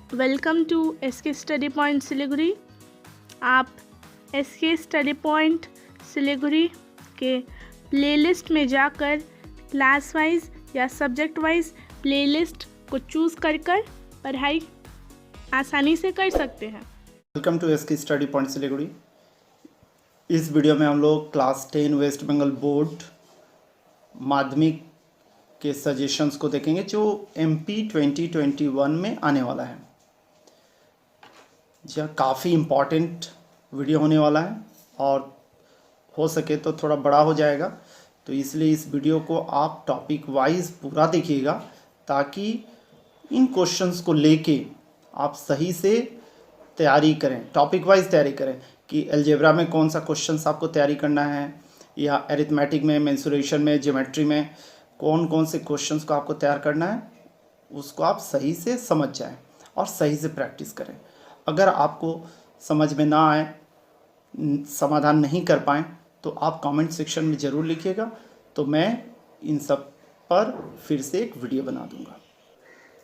Welcome to SK study point Siliguri. आप SK study point Siliguri के playlist में जाकर क्लास वाइज या सब्जेक्ट वाइज प्लेलिस्ट को चूज़ कर पढ़ाई आसानी से कर सकते हैं। Welcome to SK study point Siliguri. इस वीडियो में हम लोग क्लास 10 वेस्ट बंगाल बोर्ड माध्यमिक के सजेशंस को देखेंगे जो MP 2021 में आने वाला है। जी हाँ, काफ़ी इम्पॉर्टेंट वीडियो होने वाला है और हो सके तो थोड़ा बड़ा हो जाएगा, तो इसलिए इस वीडियो को आप टॉपिक वाइज पूरा देखिएगा ताकि इन क्वेश्चंस को लेके आप सही से तैयारी करें, टॉपिक वाइज तैयारी करें कि अलजेब्रा में कौन सा क्वेश्चंस आपको तैयारी करना है या अरिथमेटिक में, मेंसुरेशन में, ज्योमेट्री में कौन कौन से क्वेश्चंस को आपको तैयार करना है, उसको आप सही से समझ जाएं और सही से प्रैक्टिस करें। अगर आपको समझ में ना आए, समाधान नहीं कर पाएँ तो आप कमेंट सेक्शन में ज़रूर लिखिएगा, तो मैं इन सब पर फिर से एक वीडियो बना दूंगा।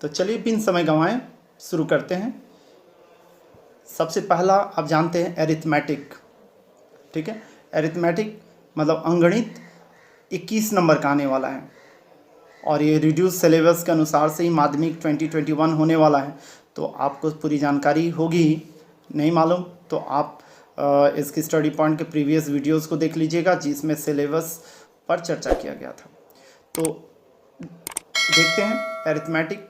तो चलिए बिन समय गंवाएं शुरू करते हैं। सबसे पहला आप जानते हैं अरिथमेटिक, ठीक है। अरिथमेटिक मतलब अंगणित 21 नंबर का आने वाला है और ये रिड्यूस सिलेबस के अनुसार से ही माध्यमिक 2021 होने वाला है, तो आपको पूरी जानकारी होगी ही। नहीं मालूम तो आप इसकी स्टडी पॉइंट के प्रीवियस वीडियोस को देख लीजिएगा जिसमें सिलेबस पर चर्चा किया गया था। तो देखते हैं अरिथमेटिक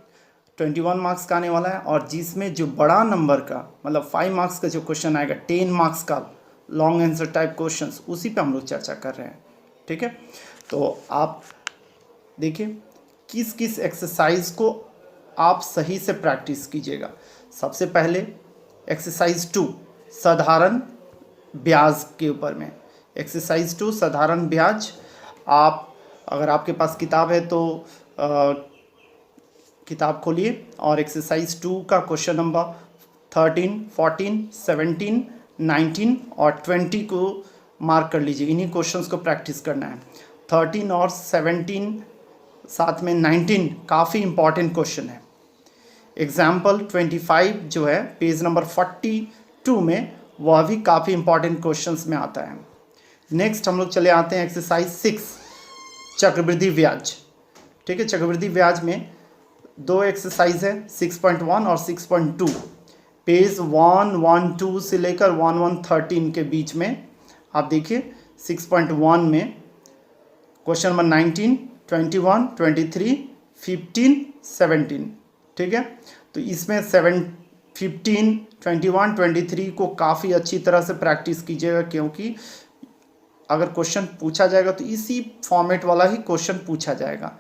21 मार्क्स का आने वाला है और जिसमें जो बड़ा नंबर का मतलब 5 मार्क्स का जो क्वेश्चन आएगा, 10 मार्क्स का लॉन्ग आंसर टाइप क्वेश्चंस, उसी पे हम लोग चर्चा कर रहे हैं, ठीक है। तो आप देखिए किस किस एक्सरसाइज को आप सही से प्रैक्टिस कीजिएगा। सबसे पहले एक्सरसाइज 2 साधारण ब्याज के ऊपर में, एक्सरसाइज 2 साधारण ब्याज। आप अगर आपके पास किताब है तो किताब खोलिए और एक्सरसाइज 2 का क्वेश्चन नंबर 13, 14, 17, 19 और 20 को मार्क कर लीजिए। इन्हीं क्वेश्चंस को प्रैक्टिस करना है। 13 और 17 साथ में 19 काफ़ी इंपॉर्टेंट क्वेश्चन है। एग्जाम्पल 25 जो है पेज नंबर 42 में, वह भी काफ़ी इंपॉर्टेंट क्वेश्चंस में आता है। नेक्स्ट हम लोग चले आते हैं एक्सरसाइज 6 चक्रवृद्धि ब्याज, ठीक है। चक्रवृद्धि ब्याज में दो एक्सरसाइज है 6.1 और 6.2, पेज 112 से लेकर 1113 के बीच में। आप देखिए 6.1 में क्वेश्चन नंबर 19, 21, 23, 15, 17, ठीक है। तो इसमें 15, 21, 23 को काफ़ी अच्छी तरह से प्रैक्टिस कीजिएगा क्योंकि अगर क्वेश्चन पूछा जाएगा तो इसी फॉर्मेट वाला ही क्वेश्चन पूछा जाएगा।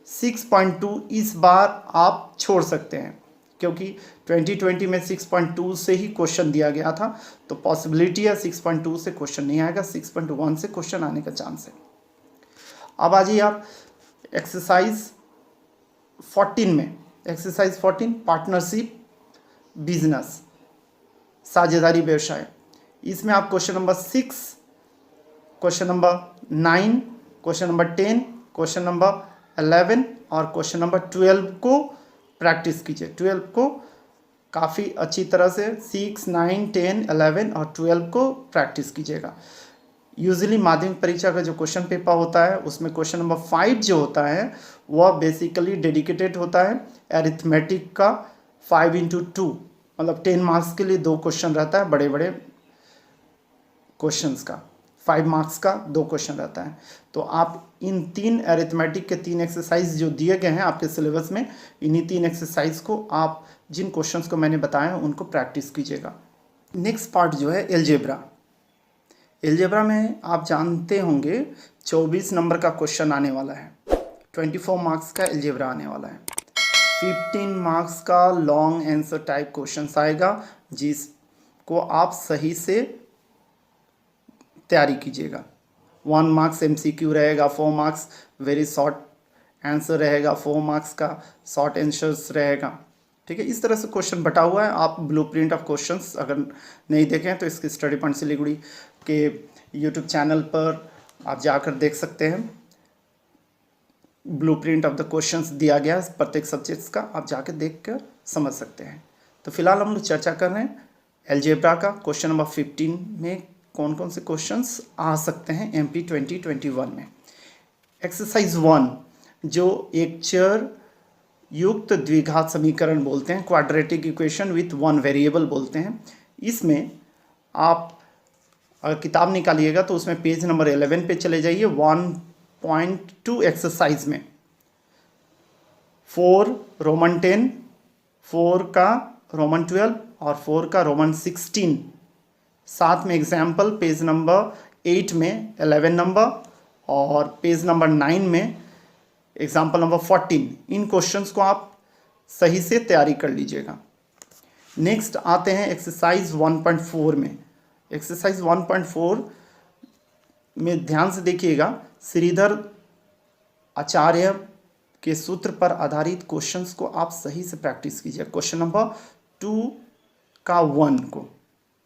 6.2 इस बार आप छोड़ सकते हैं क्योंकि 2020 में 6.2 से ही क्वेश्चन दिया गया था, तो पॉसिबिलिटी है 6.2 से क्वेश्चन नहीं आएगा, 6.1 से क्वेश्चन आने का चांस है। अब आ जाइए आप एक्सरसाइज 14 में। एक्सरसाइज 14 पार्टनरशिप बिजनेस, साझेदारी व्यवसाय। इसमें आप question number 6, question number 9, question number 10, question number 11 और क्वेश्चन नंबर 12 को प्रैक्टिस कीजिए। 12 को काफ़ी अच्छी तरह से 6, 9, 10, 11 और 12 को प्रैक्टिस कीजिएगा। यूजुअली माध्यमिक परीक्षा का जो क्वेश्चन पेपर होता है उसमें क्वेश्चन नंबर 5 जो होता है वह बेसिकली डेडिकेटेड होता है अरिथमेटिक का 5x2, मतलब 10 मार्क्स के लिए 2 क्वेश्चन रहता है, बड़े बड़े क्वेश्चंस का 5 मार्क्स का 2 क्वेश्चन रहता है। तो आप इन 3 अरिथमेटिक के 3 एक्सरसाइज जो दिए गए हैं आपके सिलेबस में, इन्हीं 3 एक्सरसाइज को आप जिन क्वेश्चंस को मैंने बताया उनको प्रैक्टिस कीजिएगा। नेक्स्ट पार्ट जो है एलजेब्रा। एलजेब्रा में आप जानते होंगे 24 नंबर का क्वेश्चन आने वाला है, 24 मार्क्स का एलजेब्रा आने वाला है। 15 मार्क्स का लॉन्ग आंसर टाइप क्वेश्चन आएगा जिसको आप सही से तैयारी कीजिएगा। 1 मार्क्स MCQ रहेगा, 4 मार्क्स वेरी शॉर्ट आंसर रहेगा, 4 मार्क्स का शॉर्ट आंसर्स रहेगा, ठीक है। इस तरह से क्वेश्चन बटा हुआ है। आप ब्लूप्रिंट ऑफ क्वेश्चंस अगर नहीं देखें तो इसके स्टडी पॉइंट सिलीगुड़ी के यूट्यूब चैनल पर आप जाकर देख सकते हैं। ब्लूप्रिंट ऑफ द क्वेश्चंस दिया गया है प्रत्येक सब्जेक्ट्स का, आप जाकर देख कर समझ सकते हैं। तो फिलहाल हम लोग चर्चा कर रहे हैं अलजेब्रा का क्वेश्चन नंबर 15 में कौन कौन से क्वेश्चंस आ सकते हैं MP 2021 में। एक्सरसाइज 1 जो एक चर युक्त द्विघात समीकरण बोलते हैं, quadratic equation with one variable बोलते हैं। इसमें आप अगर किताब निकालिएगा तो उसमें पेज नंबर 11 पे चले जाइए। 1.2 एक्सरसाइज में 4 रोमन 10, 4 का रोमन 12 और 4 का रोमन 16, साथ में एग्जाम्पल पेज नंबर 8 में 11 नंबर और पेज नंबर 9 में एग्जाम्पल नंबर 14। इन क्वेश्चंस को आप सही से तैयारी कर लीजिएगा। नेक्स्ट आते हैं एक्सरसाइज 1.4 में। एक्सरसाइज 1.4 में ध्यान से देखिएगा, श्रीधर आचार्य के सूत्र पर आधारित क्वेश्चंस को आप सही से प्रैक्टिस कीजिए। क्वेश्चन नंबर 2 का 1 को,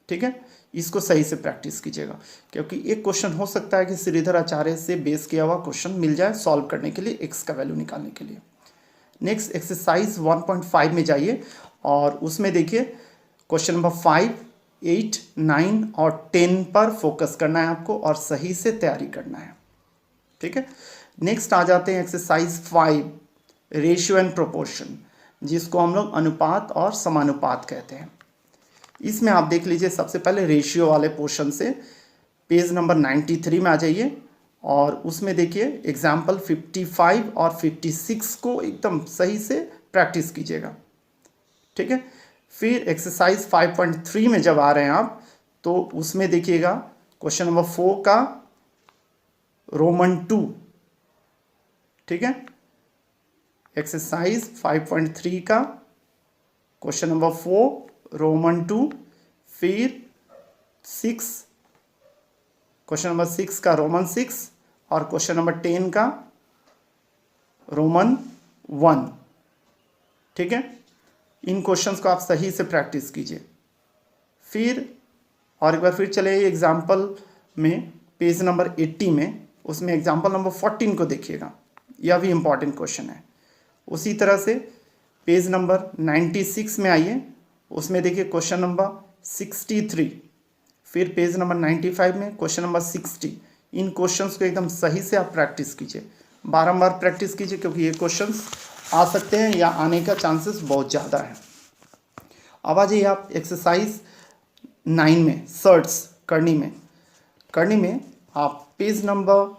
ठीक है, इसको सही से प्रैक्टिस कीजिएगा, क्योंकि एक क्वेश्चन हो सकता है कि श्रीधर आचार्य से बेस किया हुआ क्वेश्चन मिल जाए सॉल्व करने के लिए, एक्स का वैल्यू निकालने के लिए। नेक्स्ट एक्सरसाइज 1.5 में जाइए और उसमें देखिए क्वेश्चन नंबर 5, 8, 9 और 10 पर फोकस करना है आपको और सही से तैयारी करना है, ठीक है। नेक्स्ट आ जाते हैं एक्सरसाइज 5, रेशियो एंड प्रोपोर्शन, जिसको हम लोग अनुपात और समानुपात कहते हैं। इसमें आप देख लीजिए, सबसे पहले रेशियो वाले पोर्शन से पेज नंबर 93 में आ जाइए और उसमें देखिए एग्जाम्पल 55 और 56 को एकदम सही से प्रैक्टिस कीजिएगा, ठीक है। फिर एक्सरसाइज 5.3 में जब आ रहे हैं आप तो उसमें देखिएगा क्वेश्चन नंबर 4 का रोमन 2, ठीक है। एक्सरसाइज 5.3 का क्वेश्चन नंबर 4 रोमन 2, फिर 6 क्वेश्चन नंबर 6 का रोमन 6 और क्वेश्चन नंबर 10 का रोमन 1, ठीक है। इन क्वेश्चंस को आप सही से प्रैक्टिस कीजिए। फिर और एक बार फिर चले एग्जाम्पल में पेज नंबर 80 में, उसमें एग्जाम्पल नंबर 14 को देखिएगा, यह भी इम्पॉर्टेंट क्वेश्चन है। उसी तरह से पेज नंबर 96 में आइए, उसमें देखिए क्वेश्चन नंबर 63, फिर पेज नंबर 95 में क्वेश्चन नंबर 60। इन क्वेश्चंस को एकदम सही से आप प्रैक्टिस कीजिए, बारंबार प्रैक्टिस कीजिए, क्योंकि ये क्वेश्चंस आ सकते हैं या आने का चांसेस बहुत ज़्यादा है। अब आ जाइए आप एक्सरसाइज 9 में, सर्ट्स करनी में आप पेज नंबर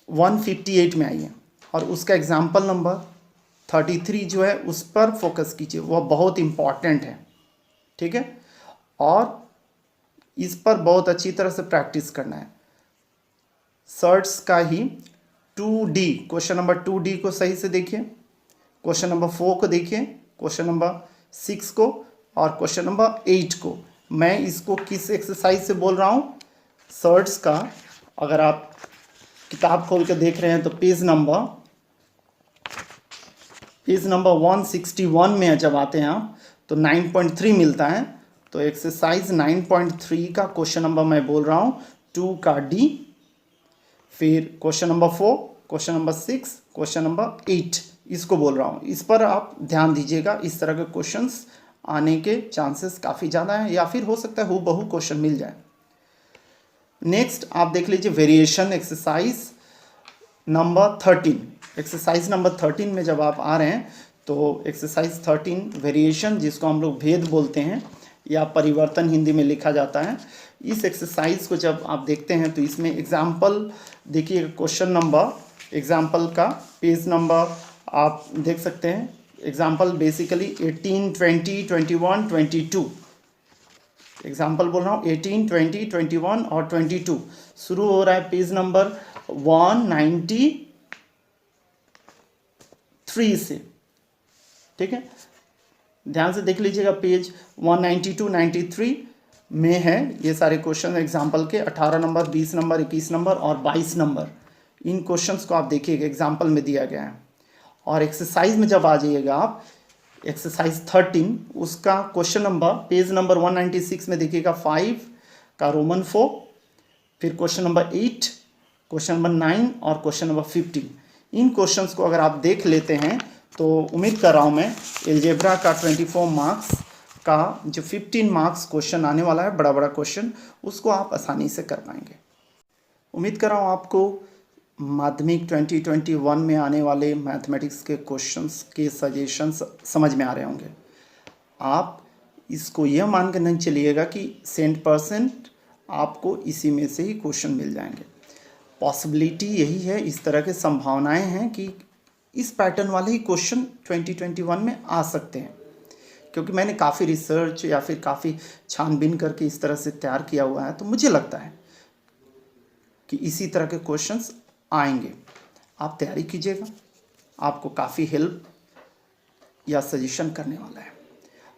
158 में आइए और उसका एग्जाम्पल नंबर 33 जो है उस पर फोकस कीजिए, वह बहुत इम्पॉर्टेंट है, ठीक है। और इस पर बहुत अच्छी तरह से प्रैक्टिस करना है। सर्ट्स का ही 2D, क्वेश्चन नंबर 2D को सही से देखिए, क्वेश्चन नंबर 4 को देखिए, क्वेश्चन नंबर 6 को और क्वेश्चन नंबर 8 को। मैं इसको किस एक्सरसाइज से बोल रहा हूँ, सर्ट्स का। अगर आप किताब खोल के देख रहे हैं तो पेज नंबर 161 में जब आते हैं आप तो 9.3 मिलता है। तो एक्सरसाइज 9.3 का क्वेश्चन नंबर मैं बोल रहा हूँ 2 का D, फिर question number 4, question number 6, question number 8, इसको बोल रहा हूँ। इस पर आप ध्यान दीजिएगा, इस तरह के क्वेश्चंस आने के चांसेस काफ़ी ज़्यादा हैं, या फिर हो सकता है हूबहू क्वेश्चन मिल जाए। नेक्स्ट आप देख लीजिए variation, exercise number 13। Exercise number 13 में जब आप आ रहे हैं तो एक्सरसाइज 13 वेरिएशन, जिसको हम लोग भेद बोलते हैं या परिवर्तन हिंदी में लिखा जाता है। इस एक्सरसाइज को जब आप देखते हैं तो इसमें एग्जाम्पल देखिए, क्वेश्चन नंबर एग्जाम्पल का पेज नंबर आप देख सकते हैं। एग्जाम्पल बेसिकली 18, 20, 21, 22 एग्जाम्पल बोल रहा हूँ, 18, 20, 21 और 22 शुरू हो रहा है पेज नंबर 193 से, ठीक है। ध्यान से देख लीजिएगा, पेज 192, 93 में है ये सारे क्वेश्चन एग्जाम्पल के। 18 नंबर, 20 नंबर, 21 नंबर और 22 नंबर, इन क्वेश्चंस को आप देखिएगा, एग्जाम्पल में दिया गया है। और एक्सरसाइज में जब आ जाइएगा आप, एक्सरसाइज 13 उसका क्वेश्चन नंबर पेज नंबर 196 में देखिएगा 5 का रोमन 4, फिर क्वेश्चन नंबर 8, क्वेश्चन नंबर 9 और क्वेश्चन नंबर 15। इन क्वेश्चंस को अगर आप देख लेते हैं तो उम्मीद कर रहा हूँ मैं एलजेब्रा का 24 मार्क्स का जो 15 मार्क्स क्वेश्चन आने वाला है, बड़ा बड़ा क्वेश्चन, उसको आप आसानी से कर पाएंगे। उम्मीद कर रहा हूँ आपको माध्यमिक 2021 में आने वाले मैथमेटिक्स के क्वेश्चंस के सजेशंस समझ में आ रहे होंगे। आप इसको यह मान कर नहीं चलिएगा कि 100% आपको इसी में से ही क्वेश्चन मिल जाएंगे। पॉसिबिलिटी यही है, इस तरह के संभावनाएं हैं कि इस पैटर्न वाले ही क्वेश्चन 2021 में आ सकते हैं, क्योंकि मैंने काफ़ी रिसर्च या फिर काफ़ी छानबीन करके इस तरह से तैयार किया हुआ है। तो मुझे लगता है कि इसी तरह के क्वेश्चंस आएंगे। आप तैयारी कीजिएगा, आपको काफ़ी हेल्प या सजेशन करने वाला है।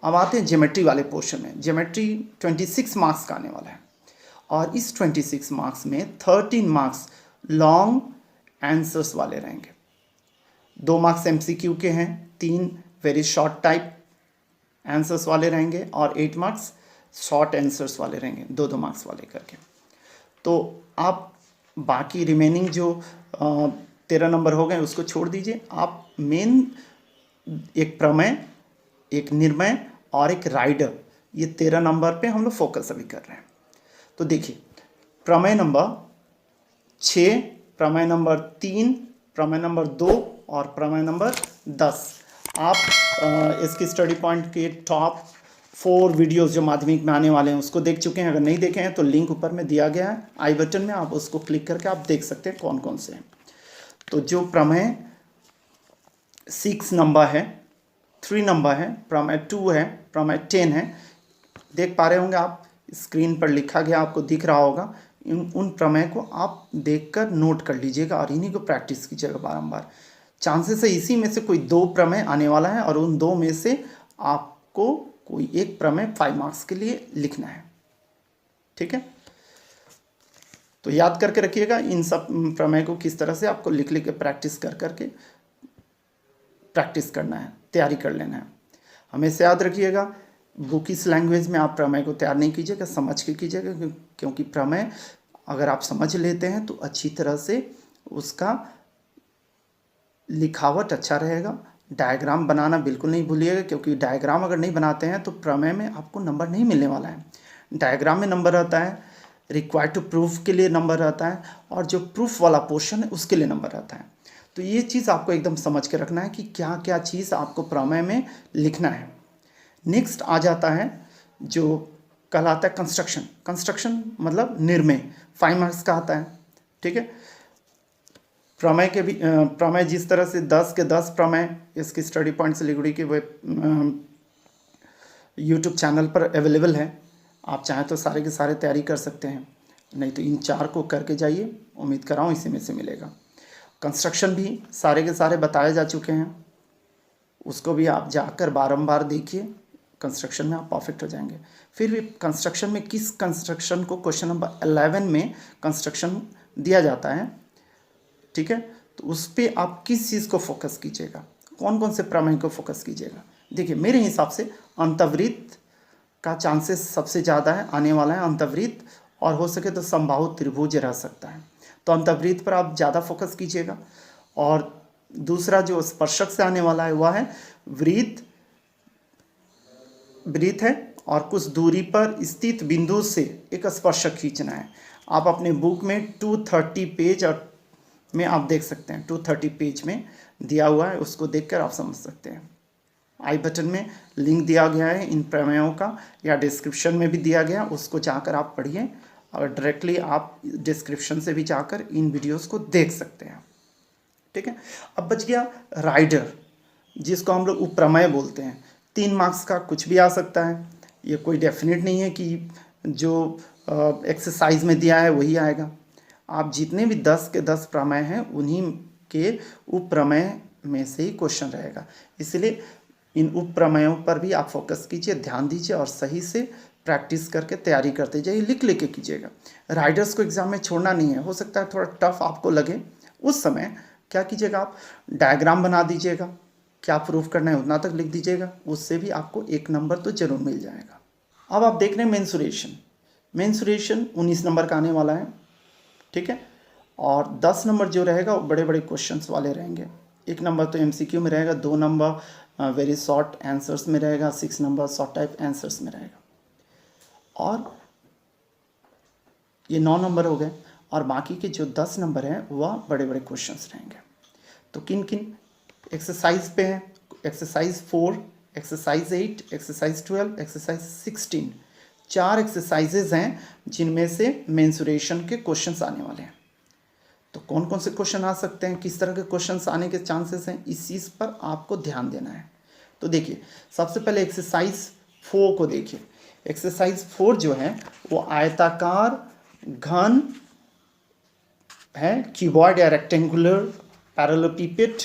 अब आते हैं ज्योमेट्री वाले पोर्शन में। ज्योमेट्री 26 मार्क्स का आने वाला है और इस 26 मार्क्स में 13 मार्क्स लॉन्ग आंसर्स वाले रहेंगे। 2 मार्क्स MCQ के हैं, 3 वेरी शॉर्ट टाइप आंसर्स वाले रहेंगे और 8 मार्क्स शॉर्ट आंसर्स वाले रहेंगे, 2-2 मार्क्स वाले करके। तो आप बाकी रिमेनिंग जो 13 नंबर हो गए उसको छोड़ दीजिए। आप मेन एक प्रमेय, एक निर्णय और एक राइडर, ये 13 नंबर पे हम लोग फोकस अभी कर रहे हैं। तो देखिए, प्रमेय नंबर 6, प्रमेय नंबर 3, प्रमेय नंबर 2 और प्रमेय नंबर 10 आप इसकी स्टडी पॉइंट के टॉप 4 वीडियोस जो माध्यमिक में आने वाले हैं उसको देख चुके हैं। अगर नहीं देखे हैं तो लिंक ऊपर में दिया गया है आई बटन में, आप उसको क्लिक करके आप देख सकते हैं कौन कौन से हैं। तो जो प्रमेय 6 नंबर है, 3 नंबर है, प्रमेय 2 है, प्रमेय 10 है, देख पा रहे होंगे आप, स्क्रीन पर लिखा गया आपको दिख रहा होगा। उन प्रमेय को आप देखकर नोट कर लीजिएगा और इन्हीं को प्रैक्टिस कीजिएगा बारंबार। चांसेस है इसी में से कोई 2 प्रमेय आने वाला है और उन 2 में से आपको कोई एक प्रमेय 5 मार्क्स के लिए लिखना है। ठीक है, तो याद करके रखिएगा इन सब प्रमेय को किस तरह से आपको लिख के प्रैक्टिस करके प्रैक्टिस करना है, तैयारी कर लेना है। हमेशा याद रखिएगा, बुकिश लैंग्वेज में आप प्रमेय को तैयार नहीं कीजिएगा, समझ के कीजिएगा, क्योंकि प्रमेय अगर आप समझ लेते हैं तो अच्छी तरह से उसका लिखावट अच्छा रहेगा। डायग्राम बनाना बिल्कुल नहीं भूलिएगा, क्योंकि डायग्राम अगर नहीं बनाते हैं तो प्रमेय में आपको नंबर नहीं मिलने वाला है। डायग्राम में नंबर रहता है, रिक्वायर्ड टू प्रूफ के लिए नंबर रहता है, और जो प्रूफ वाला पोर्शन है उसके लिए नंबर रहता है। तो ये चीज़ आपको एकदम समझ के रखना है कि क्या क्या चीज़ आपको प्रमेय में लिखना है। नेक्स्ट आ जाता है जो कहलाता है कंस्ट्रक्शन। कंस्ट्रक्शन मतलब निर्णय, 5 मार्क्स का आता है। ठीक है, प्रमेय के भी प्रमेय जिस तरह से 10 के 10 प्रमेय इसकी स्टडी पॉइंट सिलीगुड़ी के वेब यूट्यूब चैनल पर अवेलेबल है। आप चाहें तो सारे के सारे तैयारी कर सकते हैं, नहीं तो इन 4 को करके जाइए, उम्मीद कर रहा हूँ इसी में से मिलेगा। कंस्ट्रक्शन भी सारे के सारे बताए जा चुके हैं, उसको भी आप जाकर बारंबार देखिए, कंस्ट्रक्शन में आप परफेक्ट हो जाएंगे। फिर भी कंस्ट्रक्शन में किस कंस्ट्रक्शन को क्वेश्चन नंबर 11 में कंस्ट्रक्शन दिया जाता है, ठीक है, तो उस पर आप किस चीज़ को फोकस कीजिएगा, कौन कौन से प्रमेय को फोकस कीजिएगा। देखिए, मेरे हिसाब से अंतर्वृत्त का चांसेस सबसे ज़्यादा है, आने वाला है अंतर्वृत्त, और हो सके तो समबाहु त्रिभुज रह सकता है, तो अंतर्वृत्त पर आप ज़्यादा फोकस कीजिएगा। और दूसरा जो स्पर्शक से आने वाला है वह है वृत्त। वृत्त है और कुछ दूरी पर स्थित बिंदु से एक स्पर्शक खींचना है। आप अपने बुक में 230 पेज और में आप देख सकते हैं, 230 पेज में दिया हुआ है, उसको देखकर आप समझ सकते हैं। आई बटन में लिंक दिया गया है इन प्रमेयों का, या डिस्क्रिप्शन में भी दिया गया, उसको जाकर आप पढ़िए, और डायरेक्टली आप डिस्क्रिप्शन से भी जाकर इन वीडियोस को देख सकते हैं। ठीक है, अब बच गया राइडर, जिसको हम लोग उपप्रमेय बोलते हैं। 3 मार्क्स का कुछ भी आ सकता है, ये कोई डेफिनेट नहीं है कि जो एक्सरसाइज में दिया है वही आएगा। आप जितने भी 10 के 10 प्रमेय हैं उन्हीं के उपप्रमेय में से ही क्वेश्चन रहेगा, इसलिए इन उपप्रमेयों पर भी आप फोकस कीजिए, ध्यान दीजिए और सही से प्रैक्टिस करके तैयारी करते जाइए, लिख लेके कीजिएगा। राइडर्स को एग्जाम में छोड़ना नहीं है, हो सकता है थोड़ा टफ आपको लगे, उस समय क्या कीजिएगा, आप डायग्राम बना दीजिएगा, क्या प्रूफ करना है उतना तक लिख दीजिएगा, उससे भी आपको 1 नंबर तो जरूर मिल जाएगा। अब आप देख रहे हैं मेंसुरेशन। मेंसुरेशन 19 नंबर का आने वाला है, ठीक है, और 10 नंबर जो रहेगा वो बड़े बड़े क्वेश्चंस वाले रहेंगे। 1 नंबर तो MCQ में रहेगा, 2 नंबर वेरी शॉर्ट आंसर्स में रहेगा, 6 नंबर शॉर्ट टाइप आंसर्स में रहेगा, और ये 9 नंबर हो गए। और बाकी के जो 10 नंबर हैं वह बड़े बड़े क्वेश्चंस रहेंगे। तो किन किन एक्सरसाइज पे हैं? Exercise 4, exercise 8, exercise 12, exercise 16, 4 exercises हैं जिनमें से मेंसुरेशन के क्वेश्चंस आने वाले हैं। तो कौन कौन से क्वेश्चन आ सकते हैं, किस तरह के क्वेश्चंस आने के चांसेस हैं, इस चीज़ पर आपको ध्यान देना है। तो देखिए, सबसे पहले एक्सरसाइज 4 को देखिए। एक्सरसाइज 4 जो है वो आयताकार घन है, क्यूबॉइड या रेक्टेंगुलर पैरेललोपिपेड,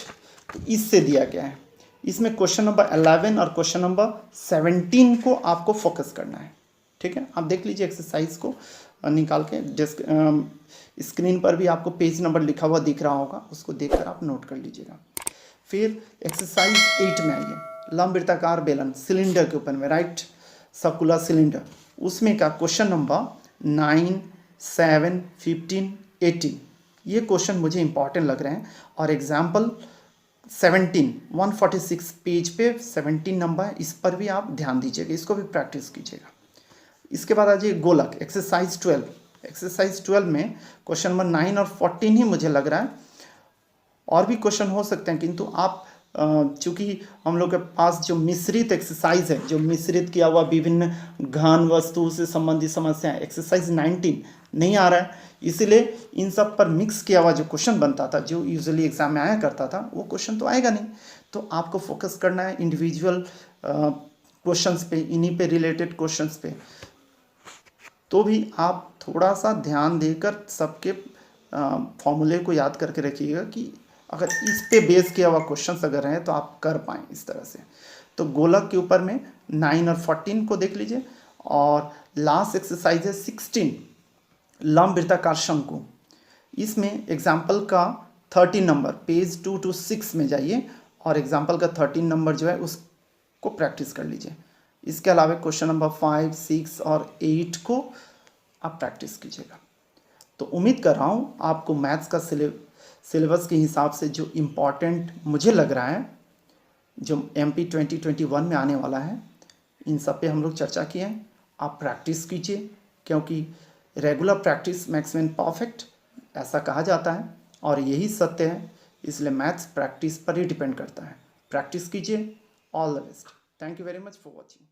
तो इससे दिया गया है। इसमें क्वेश्चन नंबर 11 और क्वेश्चन नंबर 17 को आपको फोकस करना है। ठीक है, आप देख लीजिए एक्सरसाइज को निकाल के, स्क्रीन पर भी आपको पेज नंबर लिखा हुआ दिख रहा होगा, उसको देखकर आप नोट कर लीजिएगा। फिर एक्सरसाइज 8 में आइए, लंब वृत्ताकार बेलन सिलेंडर के ऊपर में, राइट सर्कुलर सिलेंडर, उसमें का क्वेश्चन नंबर 9, 7, 15, 18, ये क्वेश्चन मुझे इंपॉर्टेंट लग रहे हैं। और एग्जाम्पल 17, 146 पेज पे 17 नंबर है, इस पर भी आप ध्यान दीजिएगा, इसको भी प्रैक्टिस कीजिएगा। इसके बाद आ जाइए गोलक, एक्सरसाइज 12। एक्सरसाइज 12 में क्वेश्चन नंबर 9 और 14 ही मुझे लग रहा है, और भी क्वेश्चन हो सकते हैं, किंतु आप चूँकि हम लोग के पास जो मिश्रित एक्सरसाइज है, जो मिश्रित किया हुआ विभिन्न घन वस्तु से संबंधित समस्याएं, एक्सरसाइज 19 नहीं आ रहा है, इसीलिए इन सब पर मिक्स किया हुआ जो क्वेश्चन बनता था, जो यूजुअली एग्जाम में आया करता था, वो क्वेश्चन तो आएगा नहीं। तो आपको फोकस करना है इंडिविजुअल क्वेश्चंस पे, इन्हीं पे रिलेटेड क्वेश्चंस पे। तो भी आप थोड़ा सा ध्यान देकर सबके फॉर्मूले को याद करके रखिएगा कि अगर इस पे बेस किया हुआ क्वेश्चंस अगर हैं तो आप कर पाएँ इस तरह से। तो गोलक के ऊपर में 9 और 14 को देख लीजिए। और लास्ट एक्सरसाइज है 16, लंब वृत्ताकार शंकु। इसमें एग्जाम्पल का 13 नंबर पेज 2 to 6 में जाइए और एग्जाम्पल का 13 नंबर जो है उसको प्रैक्टिस कर लीजिए। इसके अलावा क्वेश्चन नंबर 5, 6 और 8 को आप प्रैक्टिस कीजिएगा। तो उम्मीद कर रहा हूँ आपको मैथ्स का सिलेबस के हिसाब से जो इम्पॉर्टेंट मुझे लग रहा है, जो MP 2021 में आने वाला है, इन सब पे हम लोग चर्चा किए हैं। आप प्रैक्टिस कीजिए, क्योंकि regular practice makes man perfect, ऐसा कहा जाता है और यही सत्य है। इसलिए मैथ्स प्रैक्टिस पर ही डिपेंड करता है। प्रैक्टिस कीजिए। All the best. Thank you very much for watching.